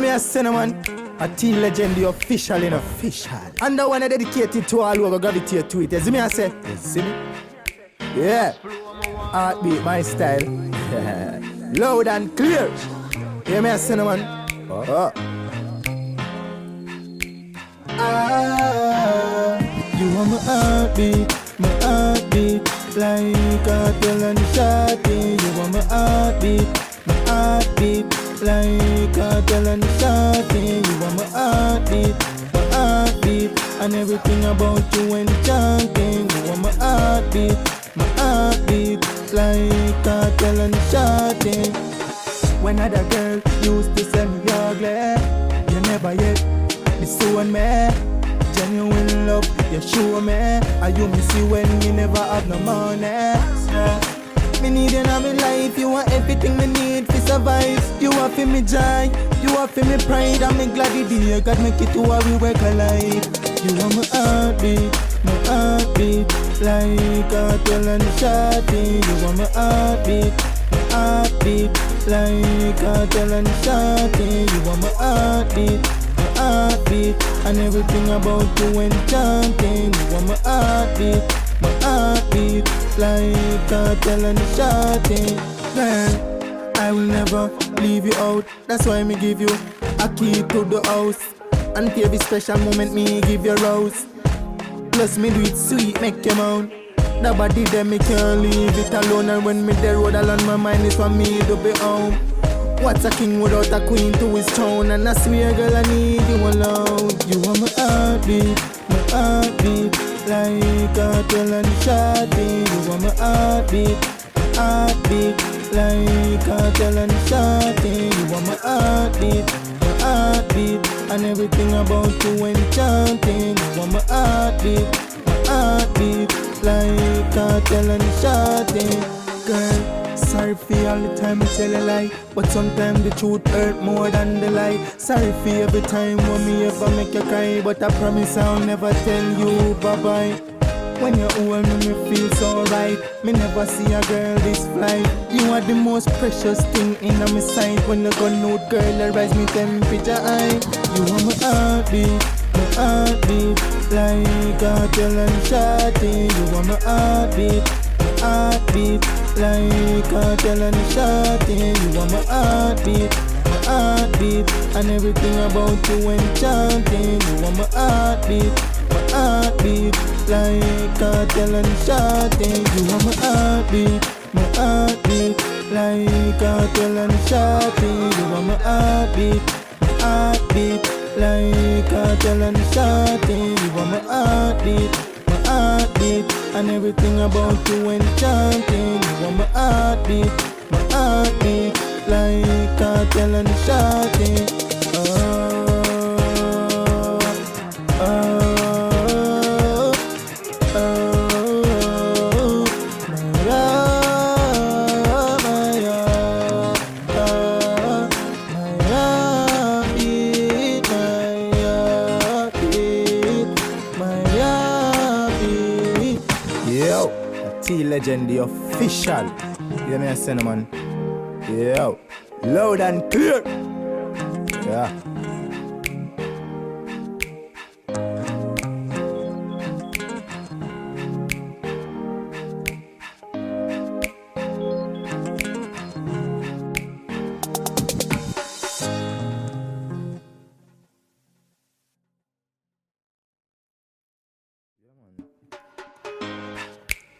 Hear me a cinnamon, a tea legend, the official in official. And the one I dedicated to all who go gravitate to it. You see me I say? You see me? Yeah. Heartbeat, my style. Loud and clear. Hear me a cinnamon. Oh. You are my heartbeat, like a tell and shawty. You are my heartbeat, like a tell and shawty. You are my heartbeat, and everything about you enchanting. You are my heartbeat, like a tell and shawty. When other girl used to say me ugly, you never yet disown me. Genuine love, you show me. And you me see when me never have no money. Me need you in my life. You are everything me need to survive. You are for me joy, you are for me pride. And me glad the day God make it to how we work alive. You are my heartbeat, like a tell and shawty. You are my heartbeat, like a tell and shawty. You are my heartbeat, and everything about you enchanting. You are my heartbeat, like a tell and shawty. Girl, I will never leave you out. That's why me give you a key to the house. And for every special moment me give you rose. Plus me do it sweet, make you moan. The body them me can't leave it alone. And when me the road alone, my mind is for me to be home. What's a king without a queen to his throne? And I swear, girl, I need you alone. You are my heartbeat, like a tell and shawty. You are my heartbeat, like a tell and shawty. You are my heartbeat, and everything about you enchanting. You are my heartbeat, like a tell and shawty. Girl, sorry for all the time I tell a lie, but sometimes the truth hurt more than the lie. Sorry for every time when me ever make you cry, but I promise I'll never tell you bye-bye. When you hold me, me feel so right. Me never see a girl this fly. You are the most precious thing in my sight. When you gun out, girl, I rise me temperature high. You are my heartbeat, like a tell and shawty. You are my heartbeat, like a tell and shawty. You are my heartbeat, and everything about you enchanting. You are my heartbeat, like a tell and shawty. You are my heartbeat, like a tell and shawty. You are my heartbeat, like a tell and shawty. You are my heartbeat, and everything about you enchanting. You are my heartbeat, like a tell and shawty. Yo, Tea Legend, the official. You know, cinnamon. Yo, loud and clear. Yeah.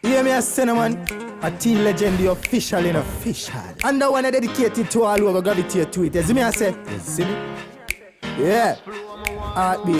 Hear me a cinnamon, a tea legend, the official in official. And the one I dedicated to all who go gravitate to it. You see me I say? You see me? Yeah. Heartbeat.